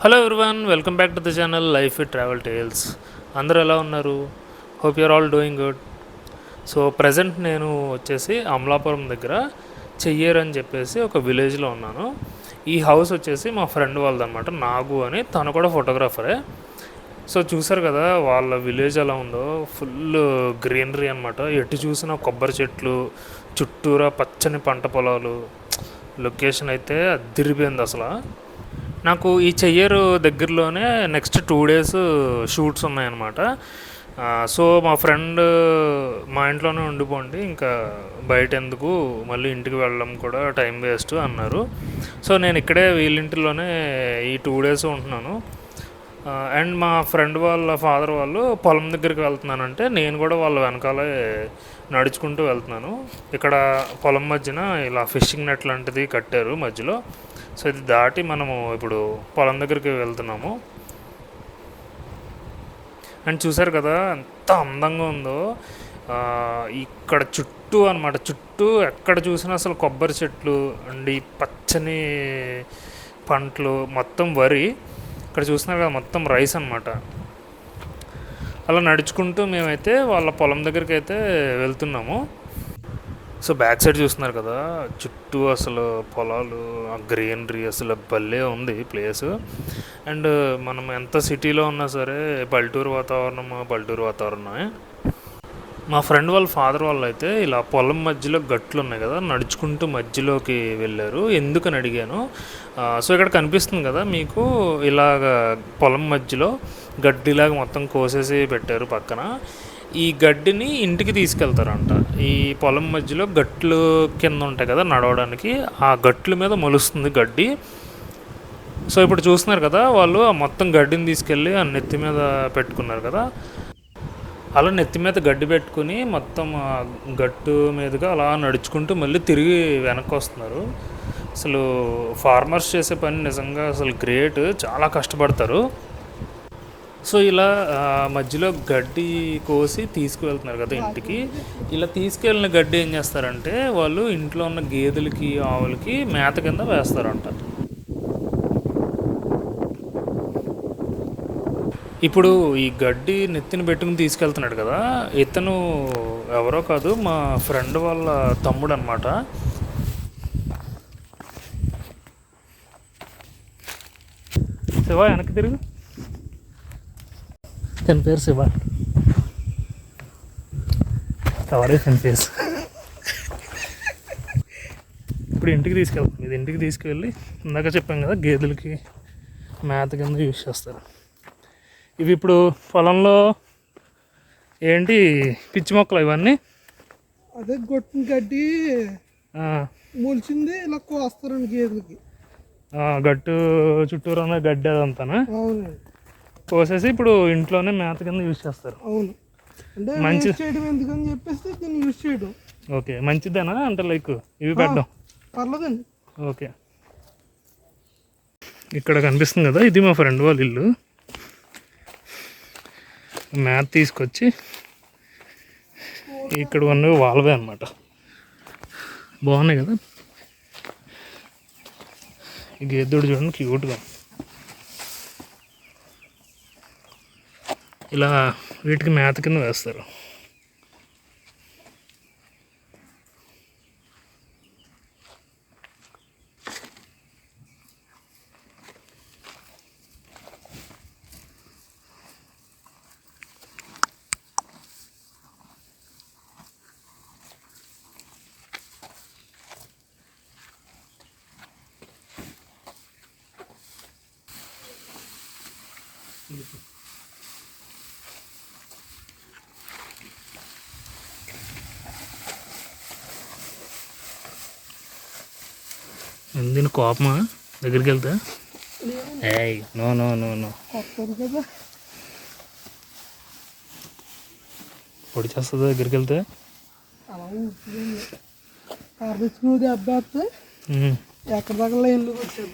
Hello everyone, welcome back to the channel life with travel tales. అందరూ ఎలా ఉన్నారు? Hope you're all doing good. So present నేను వచ్చేసి అమలాపురం దగ్గర చెయ్యేరు అని చెప్పేసి ఒక విలేజ్లో ఉన్నాను. ఈ హౌస్ వచ్చేసి మా ఫ్రెండ్ వాళ్ళదన్నమాట, నాగు అని. తను కూడా ఫోటోగ్రాఫరే. సో చూసారు కదా వాళ్ళ విలేజ్ ఎలా ఉందో, ఫుల్ గ్రీనరీ అనమాట. ఎటు చూసినా కొబ్బరి చెట్లు, చుట్టూరా పచ్చని పంట పొలాలు. లొకేషన్ అయితే అదిరిపోయింది అసలు. నాకు ఈ చెయ్యేరు దగ్గరలోనే నెక్స్ట్ 2 days షూట్స్ ఉన్నాయన్నమాట. సో మా ఫ్రెండ్ మా ఇంట్లోనే ఉండిపోండి, ఇంకా బయట ఎందుకు, మళ్ళీ ఇంటికి వెళ్ళడం కూడా టైం వేస్ట్ అన్నారు. సో నేను ఇక్కడే వీళ్ళింటిలోనే ఈ 2 days ఉంటున్నాను. అండ్ మా ఫ్రెండ్ వాళ్ళ ఫాదర్ వాళ్ళు పొలం దగ్గరికి వెళ్తున్నానంటే నేను కూడా వాళ్ళ వెనకాలే నడుచుకుంటూ వెళ్తున్నాను. ఇక్కడ పొలం మధ్యన ఇలా ఫిషింగ్ నెట్ లాంటిది కట్టారు మధ్యలో. సో ఇది దాటి మనము ఇప్పుడు పొలం దగ్గరికి వెళ్తున్నాము. అండ్ చూసారు కదా ఎంత అందంగా ఉందో. ఇక్కడ చుట్టూ అనమాట, చుట్టూ ఎక్కడ చూసినా అసలు కొబ్బరి చెట్లు అండ్ ఈ పచ్చని పంటలు, మొత్తం వరి. ఇక్కడ చూసినారు కదా మొత్తం రైస్ అనమాట. అలా నడుచుకుంటూ మేమైతే వాళ్ళ పొలం దగ్గరికి అయితే వెళ్తున్నాము. సో బ్యాక్ సైడ్ చూస్తున్నారు కదా, చుట్టూ అసలు పొలాలు, ఆ గ్రీనరీ అసలు భలే ఉంది ప్లేస్. అండ్ మనం ఎంత సిటీలో ఉన్నా సరే పల్లెటూరు వాతావరణమే. మా ఫ్రెండ్ వాళ్ళ ఫాదర్ వాళ్ళు అయితే ఇలా పొలం మధ్యలో గట్లు ఉన్నాయి కదా, నడుచుకుంటూ మధ్యలోకి వెళ్ళారు. ఎందుకని అడిగాను. సో ఇక్కడ కనిపిస్తుంది కదా మీకు, ఇలాగ పొలం మధ్యలో గడ్డిలాగా మొత్తం కోసేసి పెట్టారు పక్కన. ఈ గడ్డిని ఇంటికి తీసుకెళ్తారంట. ఈ పొలం మధ్యలో గట్లు కింద ఉంటాయి కదా నడవడానికి, ఆ గట్ల మీద మొలుస్తుంది గడ్డి. సో ఇప్పుడు చూస్తున్నారు కదా, వాళ్ళు ఆ మొత్తం గడ్డిని తీసుకెళ్ళి ఆ నెత్తి మీద పెట్టుకున్నారు కదా. అలా నెత్తి మీద గడ్డి పెట్టుకుని మొత్తం గట్టు మీదుగా అలా నడుచుకుంటూ మళ్ళీ తిరిగి వెనక్కి వస్తున్నారు. అసలు ఫార్మర్స్ చేసే పని నిజంగా అసలు గ్రేట్, చాలా కష్టపడతారు. సో ఇలా మధ్యలో గడ్డి కోసి తీసుకువెళ్తున్నారు కదా ఇంటికి. ఇలా తీసుకెళ్ళిన గడ్డి ఏం చేస్తారంటే వాళ్ళు ఇంట్లో ఉన్న గేదెలకి, ఆవులకి మేత కింద వేస్తారంట. ఇప్పుడు ఈ గడ్డి నెత్తిన పెట్టుకుని తీసుకెళ్తున్నాడు కదా, ఇతను ఎవరో కాదు, మా ఫ్రెండ్ వాళ్ళ తమ్ముడు అనమాట. శివ వెనక్కి తిరుగు. తన పేరు శివ. కవరే తన ఫేస్. ఇప్పుడు ఇంటికి తీసుకెళ్తాం. ఇది ఇంటికి తీసుకువెళ్ళి ఇందాక చెప్పాం కదా గేదెలకి మేత కింద యూజ్ చేస్తారు. ఇవి ఇప్పుడు పొలంలో ఏంటి పిచ్చి మొక్కలు ఇవన్నీ. అదే గొట్టిన గడ్డి మొలిచింది, ఇలా కోస్తారండి గేదెలకి. గట్టు చుట్టూరు ఉన్న గడ్డి అదంతానా? అవునండి. కోసేసి ఇప్పుడు ఇంట్లోనే మేత కింద యూజ్ చేస్తారు. అవును, అంటే మంచి చేయడం ఎందుకని చెప్పేసి దీన్ని యూజ్ చేయడం. ఓకే, మంచిదేనా అంటే లైక్ ఇవి పెట్టడం? పర్లేదండి. ఓకే, ఇక్కడ కనిపిస్తుంది కదా, ఇది మా ఫ్రెండ్ వాళ్ళ ఇల్లు. మేత తీసుకొచ్చి ఇక్కడ ఉన్నవి వాళ్ళవే అనమాట. బాగున్నాయి కదా. ఈ గేదెడు చూడండి క్యూట్గా. ఇలా వీటికి మేత కింద వేస్తారు. దీని కోపమా దగ్గరికి వెళ్తే? ఏయ్ నో నో నో నో, పొడి చేస్తుంది దగ్గరికి వెళ్తే. ఎక్కడ దాకా లైన్లోకి వచ్చేది.